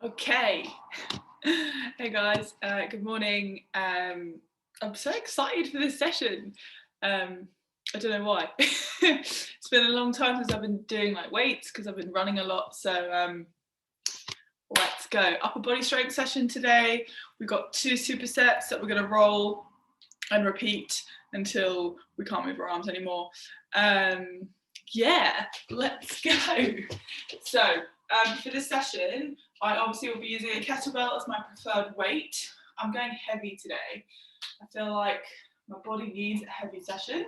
Okay. Hey guys, good morning. I'm so excited for this session. I don't know why. It's been a long time since I've been doing like weights because I've been running a lot. So let's go. Upper body strength session today. We've got 2 supersets that we're going to roll and repeat until we can't move our arms anymore. Yeah, let's go. So for this session, I obviously will be using a kettlebell as my preferred weight. I'm going heavy today. I feel like my body needs a heavy session.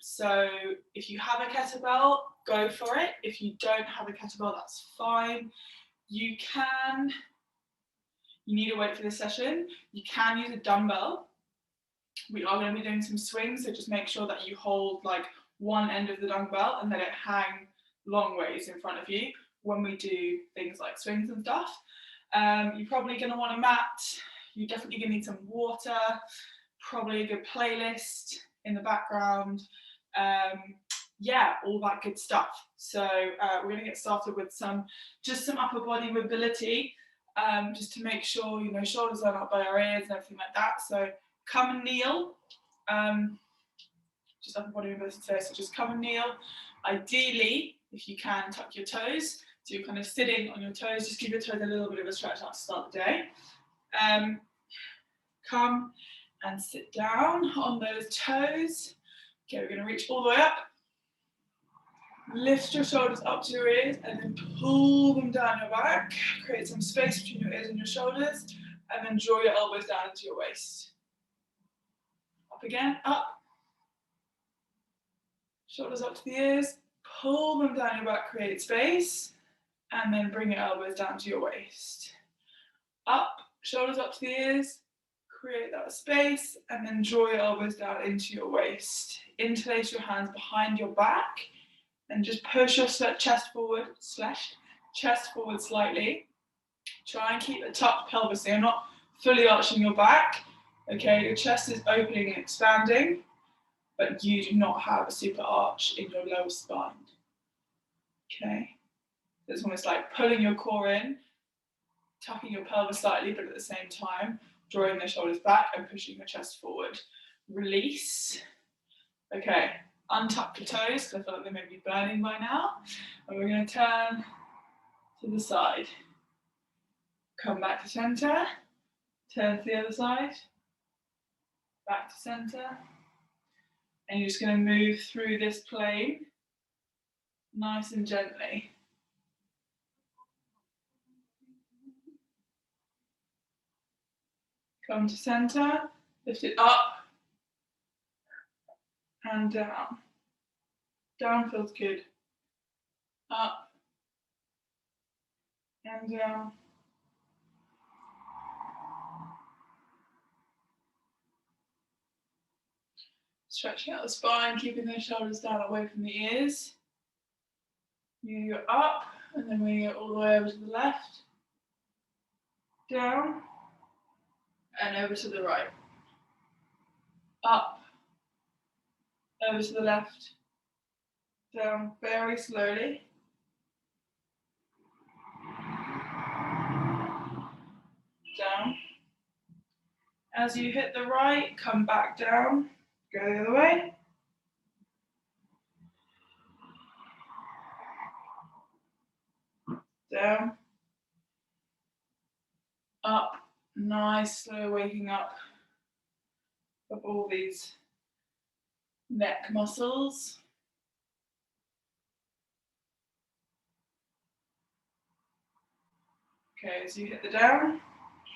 So if you have a kettlebell, go for it. If you don't have a kettlebell, that's fine. You need a weight for this session. You can use a dumbbell. We are going to be doing some swings, so just make sure that you hold like one end of the dumbbell and let it hang long ways in front of you when we do things like swings and stuff. You're probably going to want a mat. You're definitely going to need some water, probably a good playlist in the background. Yeah, all that good stuff. So we're going to get started with some upper body mobility, just to make sure, you know, shoulders are up by our ears and everything like that. So come and kneel. Just upper body mobility today, so just come and kneel. Ideally, if you can, tuck your toes. So you're kind of sitting on your toes, just give your toes a little bit of a stretch out to start the day. Come and sit down on those toes. Okay, we're going to reach all the way up. Lift your shoulders up to your ears and then pull them down your back. Create some space between your ears and your shoulders, and then draw your elbows down into your waist. Up again, up. Shoulders up to the ears, pull them down your back, create space, and then bring your elbows down to your waist. Up, shoulders up to the ears, create that space, and then draw your elbows down into your waist. Interlace your hands behind your back, and just push your chest forward slightly. Try and keep a tucked pelvis, so you're not fully arching your back. Okay, your chest is opening and expanding, but you do not have a super arch in your lower spine. Okay, it's almost like pulling your core in, tucking your pelvis slightly, but at the same time, drawing the shoulders back and pushing your chest forward. Release. Okay, untuck your toes, because I feel like they may be burning by now. And we're going to turn to the side. Come back to center, turn to the other side, back to center. And you're just going to move through this plane nice and gently. Come to center, lift it up and down. Down feels good. Up and down. Stretching out the spine, keeping those shoulders down away from the ears. You go up, and then we go all the way over to the left, down, and over to the right. Up, over to the left, down very slowly. Down. As you hit the right, come back down, go the other way. Down. Up, nice, slow waking up of all these neck muscles. Okay, as you hit the down,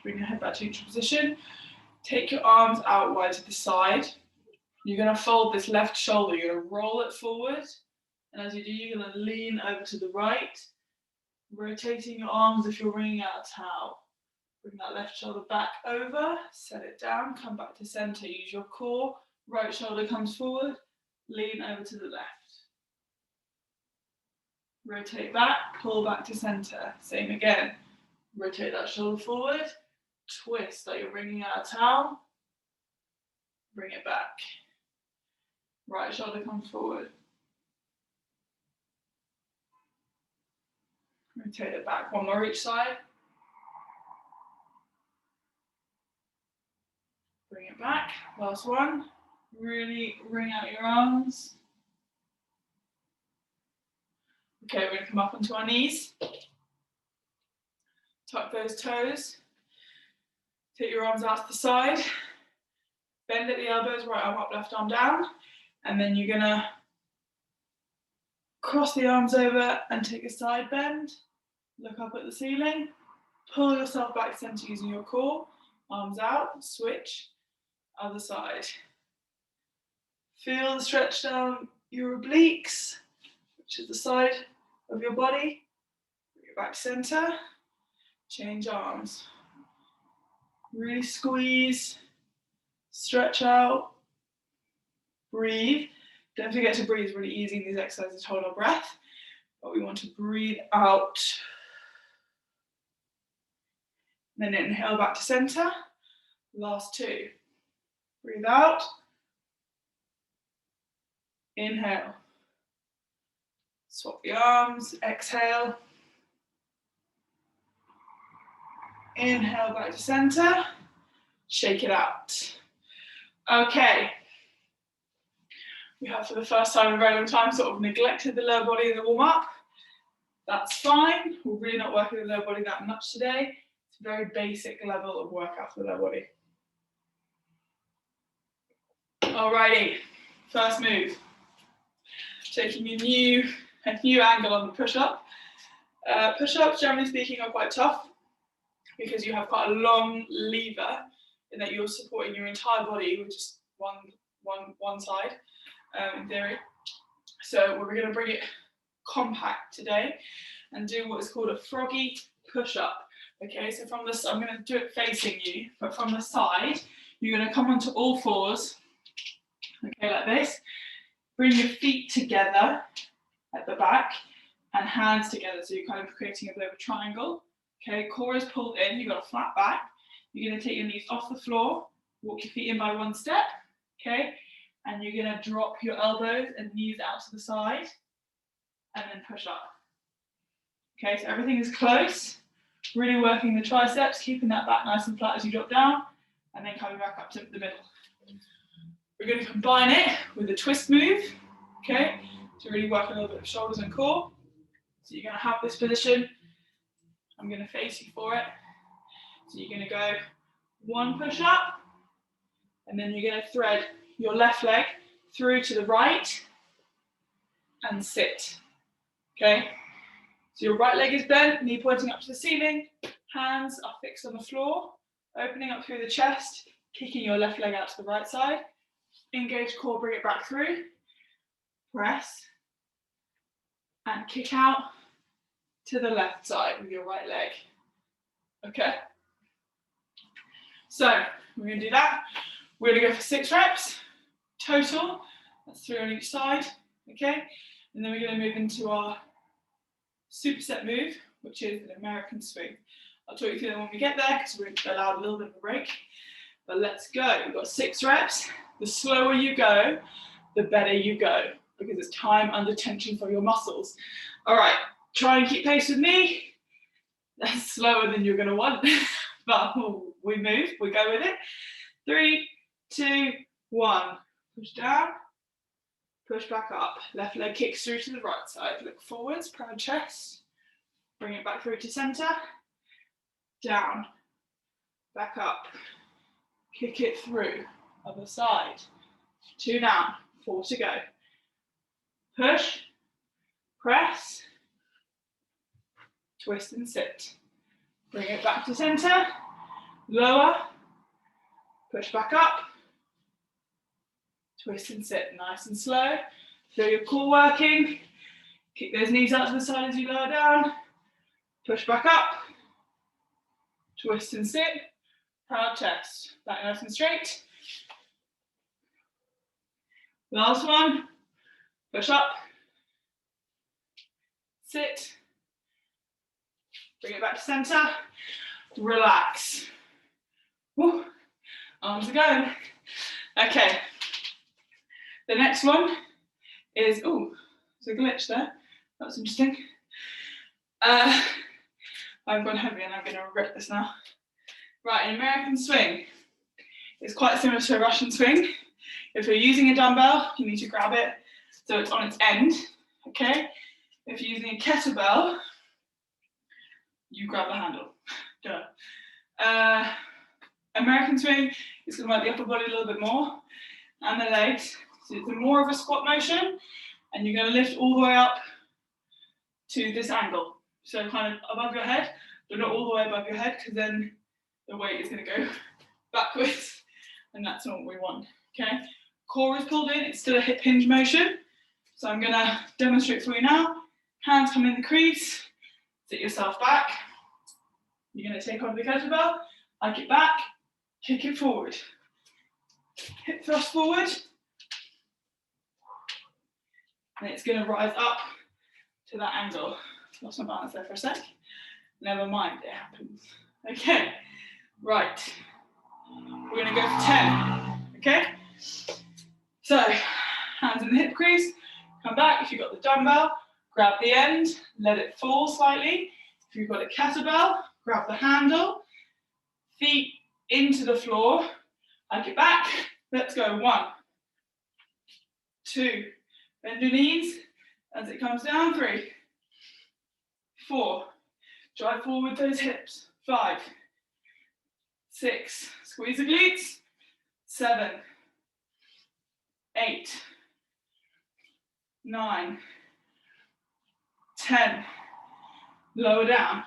bring your head back to neutral position. Take your arms out wide to the side. You're going to fold this left shoulder. You're going to roll it forward. And as you do, you're going to lean over to the right, rotating your arms if you're wringing out a towel. Bring that left shoulder back over, set it down, come back to center. Use your core. Right shoulder comes forward, lean over to the left. Rotate back, pull back to center. Same again. Rotate that shoulder forward, twist like you're wringing out a towel, bring it back. Right shoulder comes forward. Rotate it back, one more each side. Bring it back, last one. Really wring out your arms. Okay, we're gonna come up onto our knees. Tuck those toes. Take your arms out to the side. Bend at the elbows, right arm up, left arm down. And then you're gonna cross the arms over and take a side bend. Look up at the ceiling. Pull yourself back to center using your core. Arms out, switch, other side. Feel the stretch down your obliques, which is the side of your body. Bring it back to center. Change arms. Really squeeze, stretch out, breathe. Don't forget to breathe. It's really easy in these exercises to hold our breath, but we want to breathe out. Then inhale back to center. Last two. Breathe out. Inhale. Swap the arms. Exhale. Inhale back to center. Shake it out. Okay. We have, for the first time in a very long time, sort of neglected the lower body in the warm-up. That's fine. We're really not working the lower body that much today. It's a very basic level of workout for the lower body. Alrighty, first move. Taking a new angle on the push-up. Push-ups, generally speaking, are quite tough because you have quite a long lever in that you're supporting your entire body with just one side, in theory. So we're going to bring it compact today and do what is called a froggy push-up. Okay, so from this, I'm going to do it facing you, but from the side, you're going to come onto all fours. Okay, like this. Bring your feet together at the back and hands together. So you're kind of creating a bit of a triangle. Okay, core is pulled in, you've got a flat back. You're going to take your knees off the floor, walk your feet in by one step. Okay, and you're going to drop your elbows and knees out to the side and then push up. Okay, so everything is close. Really working the triceps, keeping that back nice and flat as you drop down, and then coming back up to the middle. We're going to combine it with a twist move, okay, to really work a little bit of shoulders and core. So you're going to have this position. I'm going to face you for it. So you're going to go one push up, and then you're going to thread your left leg through to the right and sit, okay? So your right leg is bent, knee pointing up to the ceiling, hands are fixed on the floor, opening up through the chest, kicking your left leg out to the right side. Engage core, bring it back through, press, and kick out to the left side with your right leg. Okay? So, we're going to do that. We're going to go for 6 reps total. That's 3 on each side. Okay? And then we're going to move into our superset move, which is an American swing. I'll talk you through that when we get there because we're allowed a little bit of a break. But let's go. We've got 6 reps. The slower you go, the better you go, because it's time under tension for your muscles. All right, try and keep pace with me. That's slower than you're going to want, but we move, we go with it. 3, 2, 1. Push down, push back up. Left leg kicks through to the right side. Look forwards, proud chest. Bring it back through to center. Down, back up. Kick it through. Other side. 2 down, 4 to go. Push, press, twist and sit. Bring it back to center, lower, push back up, twist and sit, nice and slow. Feel your core working. Kick those knees out to the side as you lower down, push back up, twist and sit, proud chest, back nice and straight. Last one, push up, sit, bring it back to center, relax. Woo. Arms are going. Okay, the next one is, oh, there's a glitch there, that's interesting. I've gone heavy and I'm going to regret this now. Right, an American swing is quite similar to a Russian swing. If you're using a dumbbell, you need to grab it so it's on its end, okay? If you're using a kettlebell, you grab the handle. Duh. American swing is going to work the upper body a little bit more and the legs. So it's more of a squat motion, and you're going to lift all the way up to this angle. So kind of above your head, but not all the way above your head, because then the weight is going to go backwards, and that's not what we want, okay? Core is pulled in, it's still a hip hinge motion. So I'm going to demonstrate for you now. Hands come in the crease, sit yourself back. You're going to take on the kettlebell, hike it back, kick it forward. Hip thrust forward. And it's going to rise up to that angle. Lost my balance there for a sec. Never mind, it happens. Okay, right. We're going to go for 10, okay? So, hands in the hip crease, come back. If you've got the dumbbell, grab the end, let it fall slightly. If you've got a kettlebell, grab the handle, feet into the floor, hike it back. Let's go. 1, 2, bend your knees as it comes down. 3, 4, drive forward those hips. 5, 6, squeeze the glutes. 7, 8, 9, 10, lower down.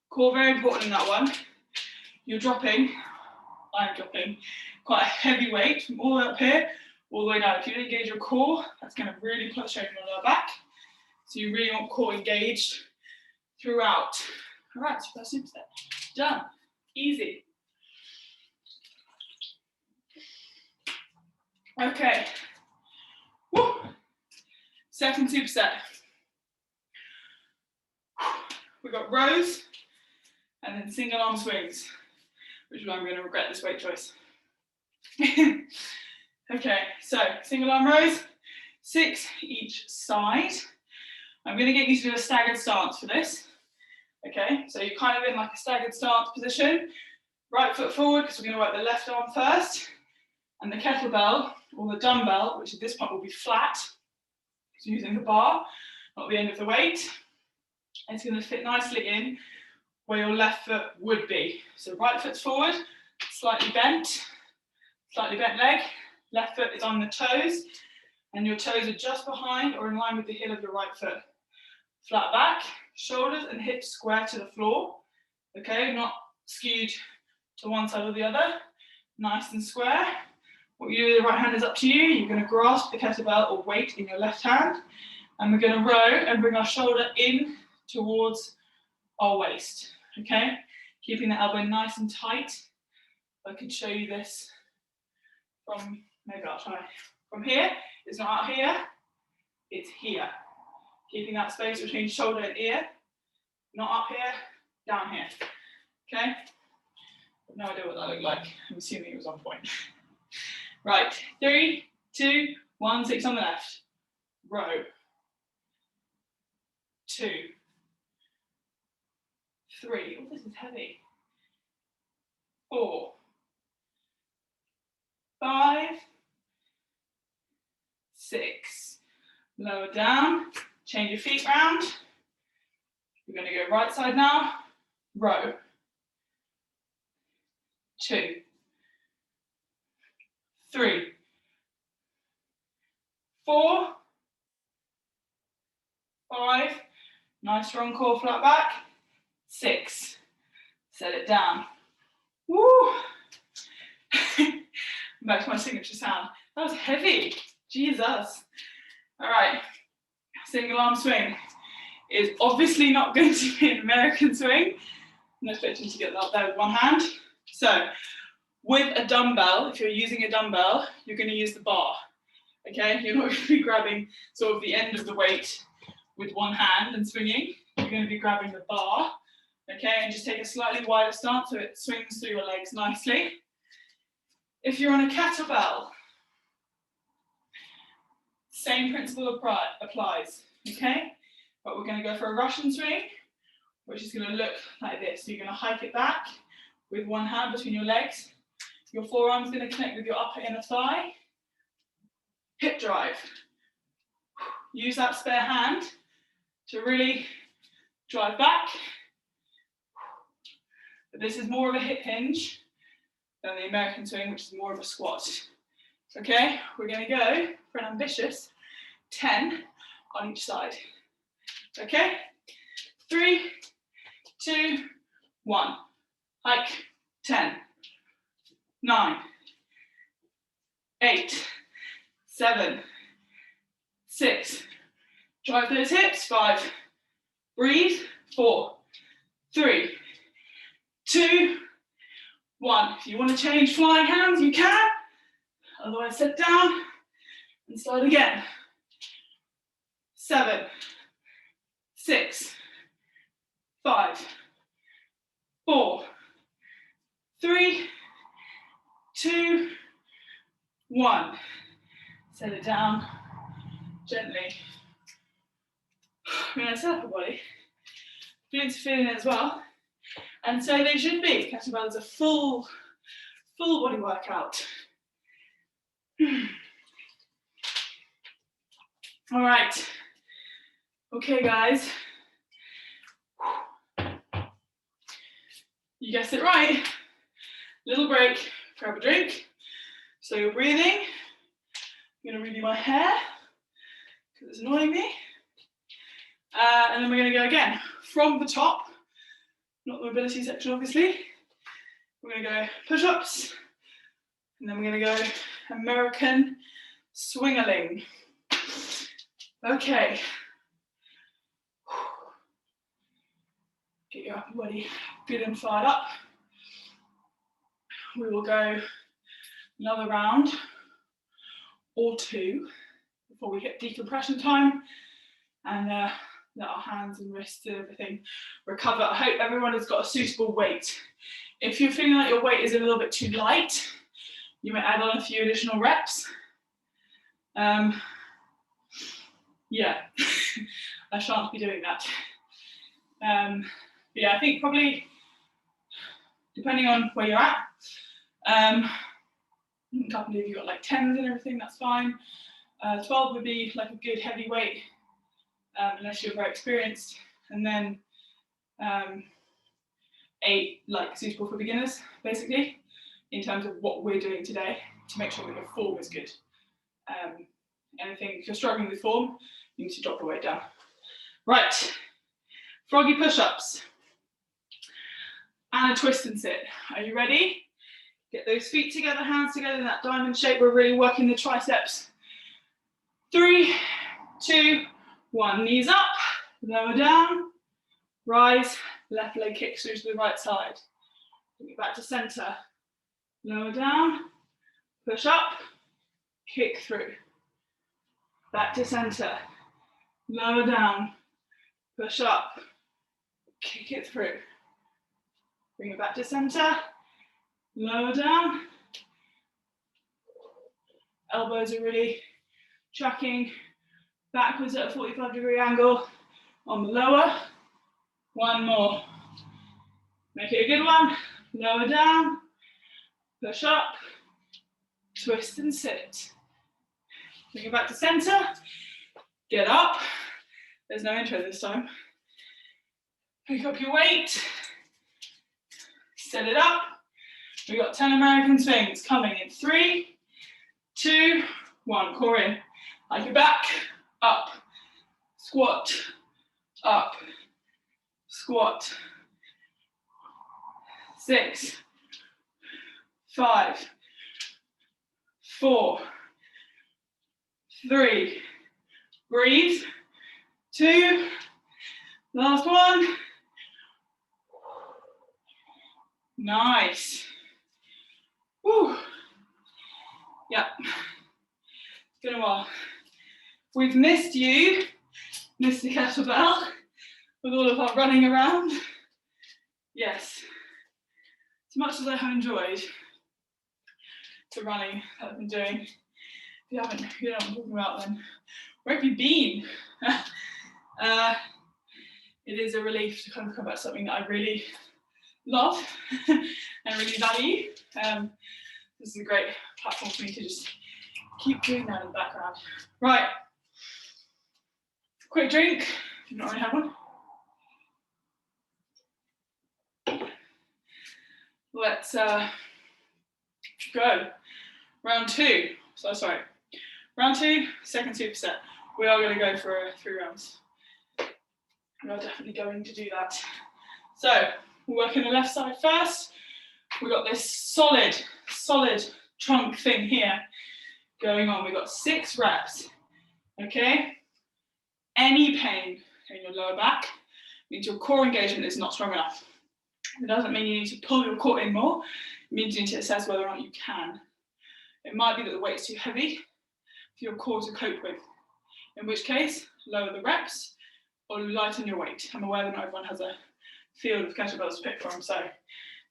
Core very important in that one. You're dropping, I'm dropping, quite a heavy weight from all the way up here, all the way down. If you don't engage your core, that's going to really put strain on your lower back. So you really want core engaged throughout. All right, so that's superset. Done. Easy. Okay. Woo. Second superset. We've got rows and then single arm swings, which is why I'm going to regret this weight choice. Okay, so single arm rows, 6 each side. I'm going to get you to do a staggered stance for this. Okay, so you're kind of in like a staggered stance position. Right foot forward, because we're going to work the left arm first. And the kettlebell, or the dumbbell, which at this point will be flat, because you're using the bar, not the end of the weight. It's going to fit nicely in where your left foot would be. So right foot's forward, slightly bent leg. Left foot is on the toes, and your toes are just behind or in line with the heel of your right foot. Flat back, shoulders and hips square to the floor. Okay, not skewed to one side or the other. Nice and square. What you do with the right hand is up to you. You're going to grasp the kettlebell or weight in your left hand, and we're going to row and bring our shoulder in towards our waist. Okay, keeping the elbow nice and tight. I can show you this from, maybe I'll try. From here, it's not out here, it's here. Keeping that space between shoulder and ear, not up here, down here. Okay? I've no idea what that looked like. I'm assuming it was on point. Right, 3, 2, 1, 6 on the left. Row. 2, 3, oh, this is heavy. 4, 5, 6. Lower down, change your feet round. We're going to go right side now. Row. 2, 3, 4, 5. Nice strong core, flat back. 6. Set it down. Woo! Back to my signature sound. That was heavy. Jesus. All right. Single arm swing is obviously not going to be an American swing. I'm expecting to get that there with one hand. So, with a dumbbell, if you're using a dumbbell, you're going to use the bar. Okay? You're not going to be grabbing sort of the end of the weight with one hand and swinging. You're going to be grabbing the bar. Okay? And just take a slightly wider stance so it swings through your legs nicely. If you're on a kettlebell, same principle applies. okay? But we're going to go for a Russian swing, which is going to look like this. So you're going to hike it back with one hand between your legs. Your forearm's going to connect with your upper inner thigh. Hip drive. Use that spare hand to really drive back. But this is more of a hip hinge than the American swing, which is more of a squat. Okay, we're going to go for an ambitious 10 on each side. Okay, 3, 2, 1. Hike, 10, 9, 8, 7, 6. Drive those hips, 5. Breathe, 4, 3, 2, 1. If you want to change flying hands, you can. Otherwise, sit down and start again. 7, 6, 5, 4, 3, 2, 1. Set it down gently. I'm going to set up a body. Glutes are feeling it as well. And so they should be. Kettlebell is a full body workout. All right. Okay, guys. You guessed it right. Little break, grab a drink. So you're breathing. I'm going to redo my hair because it's annoying me. And then we're going to go again from the top, not the mobility section, obviously. We're going to go push-ups, and then we're going to go American swingerling. Okay. Get your upper body good and fired up. We will go another round or two before we hit decompression time, and let our hands and wrists and everything recover. I hope everyone has got a suitable weight. If you're feeling like your weight is a little bit too light, you may add on a few additional reps. Yeah, I shan't be doing that. Yeah, I think probably, depending on where you're at, a couple of you got like 10s and everything, that's fine. 12 would be like a good heavy weight, unless you're very experienced, and then 8 like suitable for beginners, basically, in terms of what we're doing today to make sure that your form is good. Anything, if you're struggling with form, you need to drop the weight down. Right, froggy push-ups and a twist and sit. Are you ready? Get those feet together, hands together in that diamond shape. We're really working the triceps. 3, 2, 1. Knees up, lower down, rise, left leg kicks through to the right side. Bring it back to center. Lower down, push up, kick through. Back to center. Lower down, push up, kick it through. Bring it back to center. Lower down. Elbows are really tracking backwards at a 45-degree angle on the lower. One more. Make it a good one. Lower down, push up, twist and sit. Bring it back to center. Get up. There's no intro this time. Pick up your weight. Set it up. We've got 10 American swings coming in 3, 2, 1. Core in. Hike it back. Up. Squat. Up. Squat. 6, 5, 4, 3. Breathe. 2. Last one. Nice. Woo. Yeah. It's been a while. We've missed you, Mr. Kettlebell, with all of our running around. Yes. As much as I have enjoyed the running that I've been doing, if you know what I'm talking about, then where have you been? It is a relief to kind of come back to something that I really love and really value. This is a great platform for me to just keep doing that in the background. Right, quick drink, if you've not already had one. Let's go. Round two, round two, second superset. We are going to go for 3 rounds. We are definitely going to do that. So, we're working the left side first. We've got this solid trunk thing here going on. We've got 6 reps, okay? Any pain in your lower back means your core engagement is not strong enough. It doesn't mean you need to pull your core in more. It means you need to assess whether or not you can. It might be that the weight's too heavy for your core to cope with, in which case, lower the reps or lighten your weight. I'm aware that not everyone has a field of kettlebells to pick from, so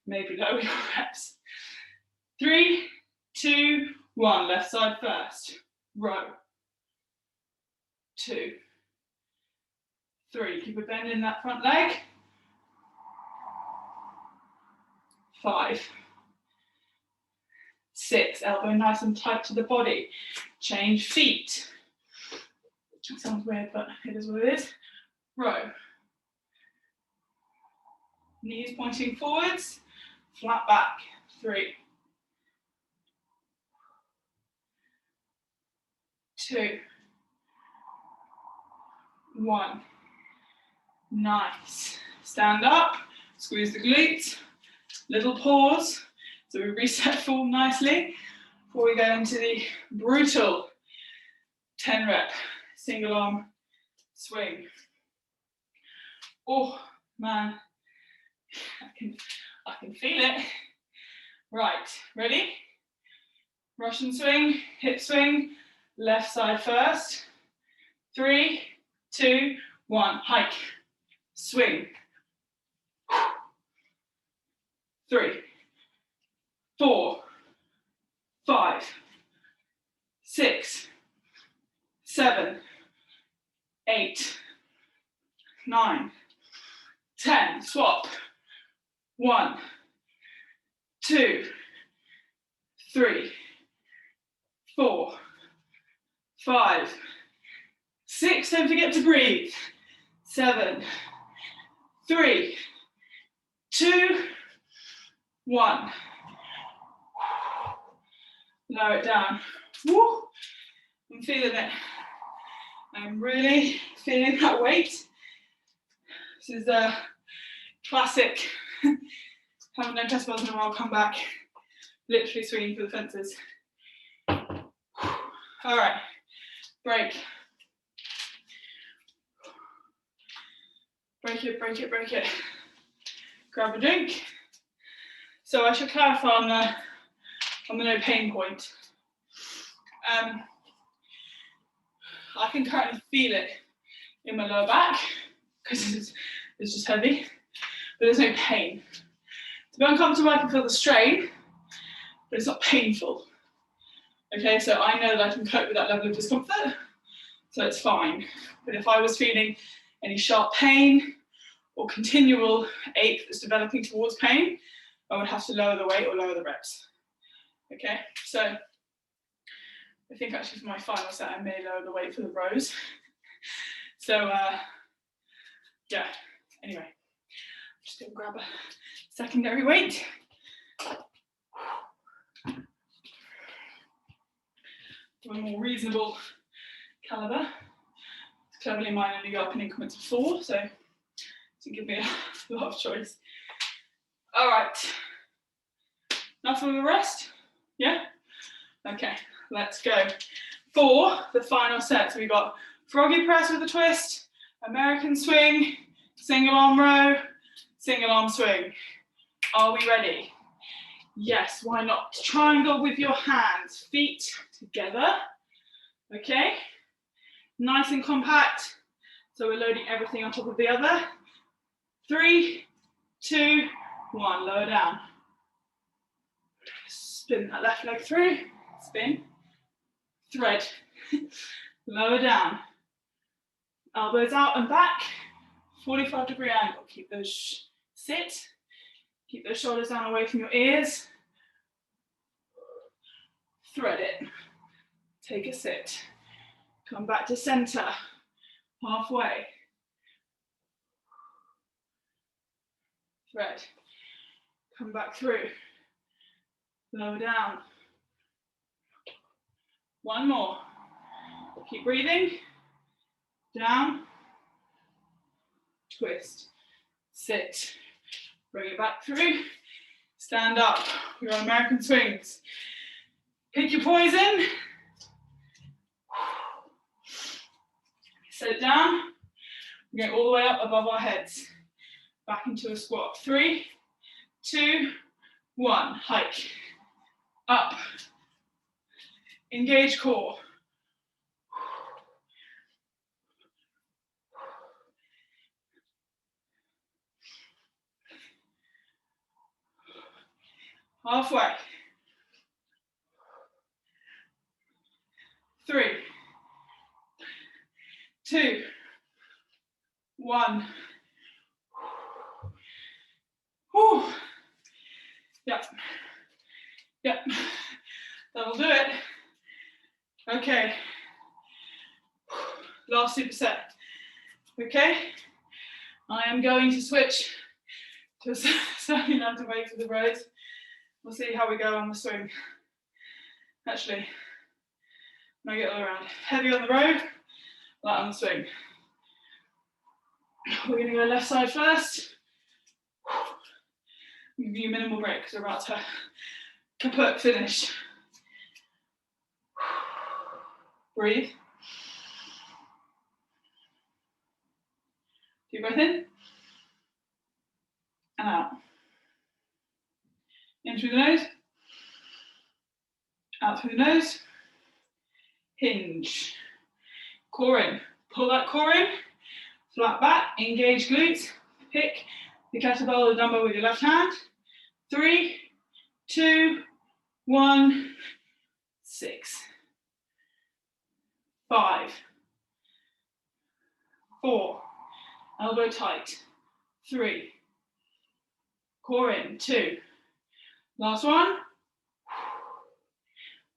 maybe lower your reps. 3, 2, 1, left side first. Row. 2, 3, keep a bend in that front leg. 5, 6, elbow nice and tight to the body. Change feet. That sounds weird, but it is what it is. Row. Knees pointing forwards, flat back. 3, 2, 1. Nice. Stand up, squeeze the glutes, little pause, so we reset form nicely before we go into the brutal 10 rep single arm swing. Oh man, I can feel it. Right, ready? Russian swing, hip swing, left side first. 3, 2, 1, hike, swing. 3, 4, 5, 6, 7, 8, 9, 10. Swap. 1, 2, 3, 4, 5, 6. Don't forget to breathe. 7, 3, 2, 1. Lower it down. Woo. I'm feeling it. I'm really feeling that weight. This is a classic. Haven't done kettlebells in a while, come back. Literally swinging for the fences. All right, break. Break it, break it, break it. Grab a drink. So I should clarify on the no pain point. I can currently feel it in my lower back because it's just heavy, but there's no pain. To be uncomfortable, I can feel the strain, but it's not painful. Okay, so I know that I can cope with that level of discomfort, so it's fine. But if I was feeling any sharp pain or continual ache that's developing towards pain, I would have to lower the weight or lower the reps. Okay, so I think actually for my final set, I may lower the weight for the rows. So yeah, anyway, just gonna grab a secondary weight. A more reasonable caliber. Cleverly mine only go up in increments of 4, so to give me a lot of choice. All right, enough of the rest? Yeah? Okay, let's go. For the final set, so we've got froggy press with a twist, American swing, single arm row, single arm swing. Are we ready? Yes, why not? Triangle with your hands, feet together. Okay, nice and compact. So we're loading everything on top of the other. 3, 2, 1, lower down. Spin that left leg through, spin, thread, lower down. Elbows out and back, 45-degree angle. Keep those sit, keep those shoulders down away from your ears. Thread it, take a sit, come back to center, halfway. Thread, come back through, lower down. One more, keep breathing, down, twist, sit, bring it back through, stand up. We're on American swings. Pick your poison, set it down, we're going all the way up above our heads, back into a squat. 3, 2, 1, hike, up, engage core. Halfway. 3, 2, 1. Whew. Yep. Yep. That'll do it. Okay. Last superset. Okay. I am going to switch to a slightly lighter weight for the rows. We'll see how we go on the swing. Actually, when I get all around, heavy on the row, light on the swing. We're going to go left side first. Give you a minimal break because we're about to kaput finish. Breathe. Deep breath in and out. In through the nose, out through the nose. Hinge. Core in. Pull that core in. Flat back. Engage glutes. Pick the kettlebell or the dumbbell with your left hand. 3, 2, 1, 6, 5, 4, elbow tight, 3, core in, 2, last one,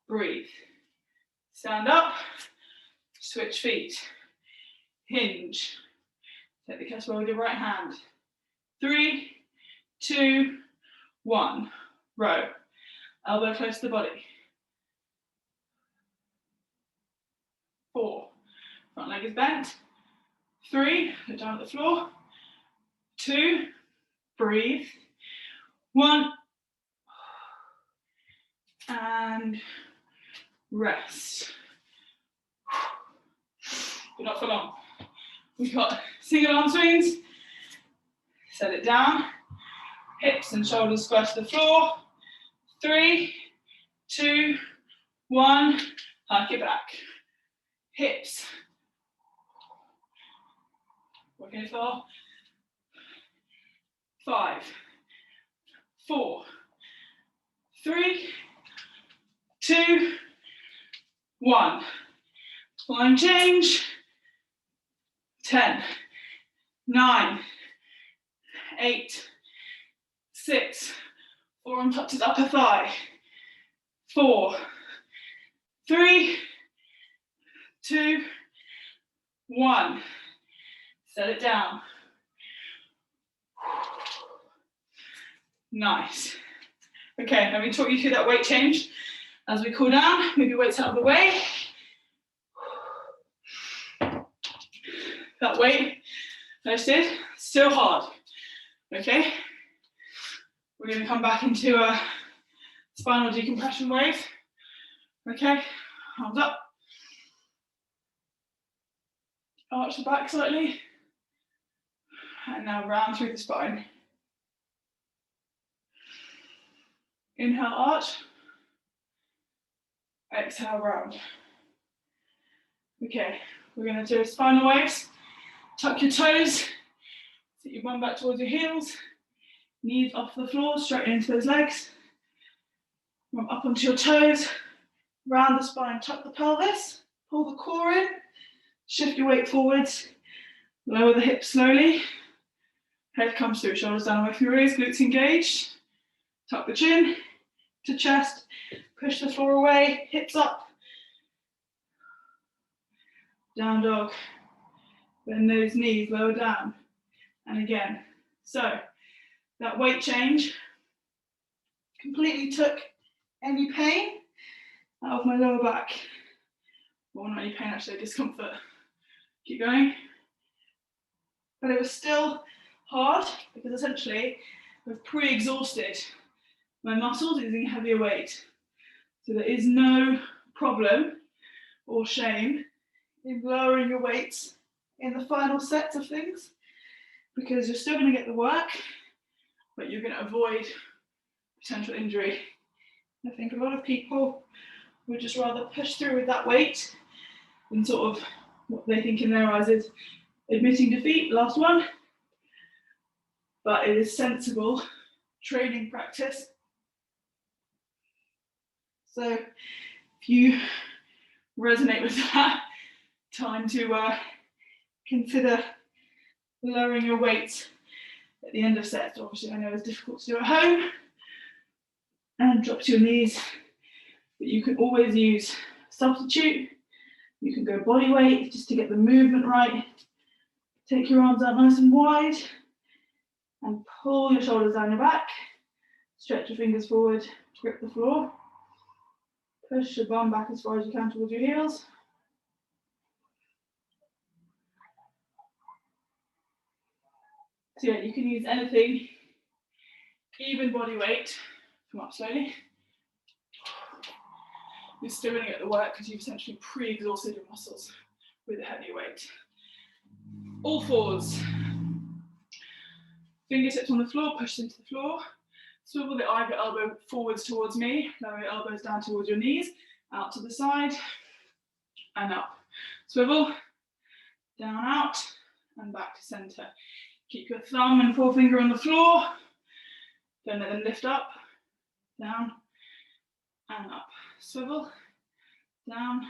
breathe, stand up, switch feet, hinge, take the kettlebell with your right hand, 3, 2, 1, row, elbow close to the body, 4, front leg is bent, 3, look down at the floor, 2, breathe, 1, and rest. But not for long. We've got single arm swings, set it down, hips and shoulders square to the floor, 3, 2, 1, hike it back, hips, working for 5, 4, 3, 2, 1, line change, 10, 9, 8, 6, forearm touches upper thigh, 4, 3, 2, 1, set it down. Nice. Okay, let me talk you through that weight change. As we cool down, move your weights out of the way. That weight I just did, still hard. Okay, we're going to come back into a spinal decompression wave. Okay, arms up. Arch the back slightly. And now round through the spine. Inhale, arch. Exhale, round. Okay, we're going to do spinal waves. Tuck your toes. Sit your bum back towards your heels. Knees off the floor, straighten into those legs. Come up onto your toes. Round the spine, tuck the pelvis. Pull the core in. Shift your weight forwards. Lower the hips slowly. Head comes through, shoulders down away from your ears, glutes engaged. Tuck the chin to chest. Push the floor away, hips up. Down dog. Bend those knees, lower down. And again. So that weight change completely took any pain out of my lower back. Well, not any pain, actually, discomfort. Keep going. But it was still hard because essentially I've pre-exhausted my muscles using heavier weight. So there is no problem or shame in lowering your weights in the final sets of things, because you're still going to get the work, but you're going to avoid potential injury. I think a lot of people would just rather push through with that weight than sort of what they think in their eyes is admitting defeat, last one. But it is sensible training practice. So if you resonate with that, time to consider lowering your weight at the end of sets. Obviously, I know it's difficult to do at home, and drop to your knees, but you can always use substitute. You can go body weight just to get the movement right. Take your arms out nice and wide and pull your shoulders down your back. Stretch your fingers forward to grip the floor. Push your bum back as far as you can towards your heels. So yeah, you can use anything, even body weight. Come up slowly. You're still going to get the work because you've essentially pre-exhausted your muscles with a heavy weight. All fours. Fingertips on the floor, push into the floor. Swivel the either elbow forwards towards me, lower your elbows down towards your knees, out to the side, and up. Swivel, down, out, and back to center. Keep your thumb and forefinger on the floor. Don't let them lift up, down, and up. Swivel, down,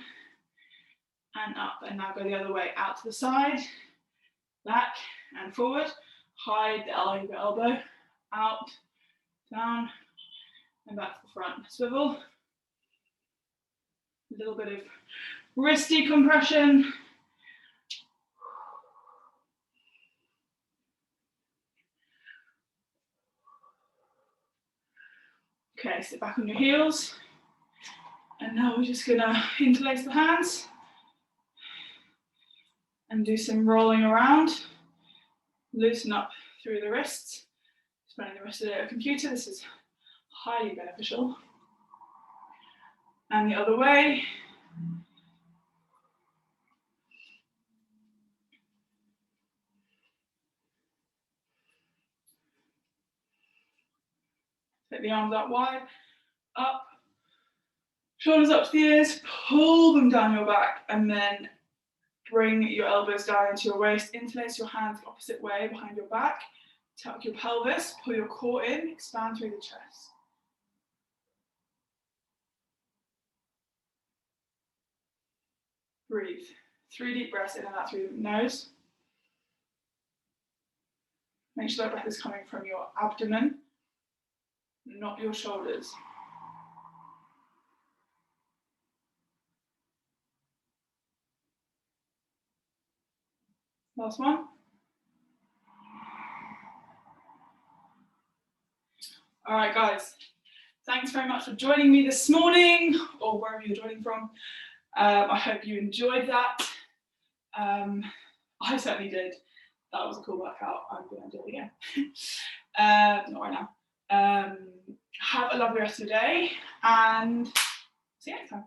and up. And now go the other way, out to the side, back, and forward. Hide the elbow, out, down, and back to the front. Swivel. A little bit of wrist decompression. Okay, sit back on your heels. And now we're just gonna interlace the hands and do some rolling around. Loosen up through the wrists. Spending the rest of the day at a computer, this is highly beneficial. And the other way. Take the arms out wide, up, shoulders up to the ears, pull them down your back, and then bring your elbows down into your waist, interlace your hands the opposite way behind your back, tuck your pelvis, pull your core in, expand through the chest. Breathe. 3 deep breaths in and out through the nose. Make sure that breath is coming from your abdomen, not your shoulders. Last one. All right, guys. Thanks very much for joining me this morning, or wherever you're joining from. I hope you enjoyed that. I certainly did. That was a cool workout. I'm going to do it again. Not right now. Have a lovely rest of your day, and see you next time.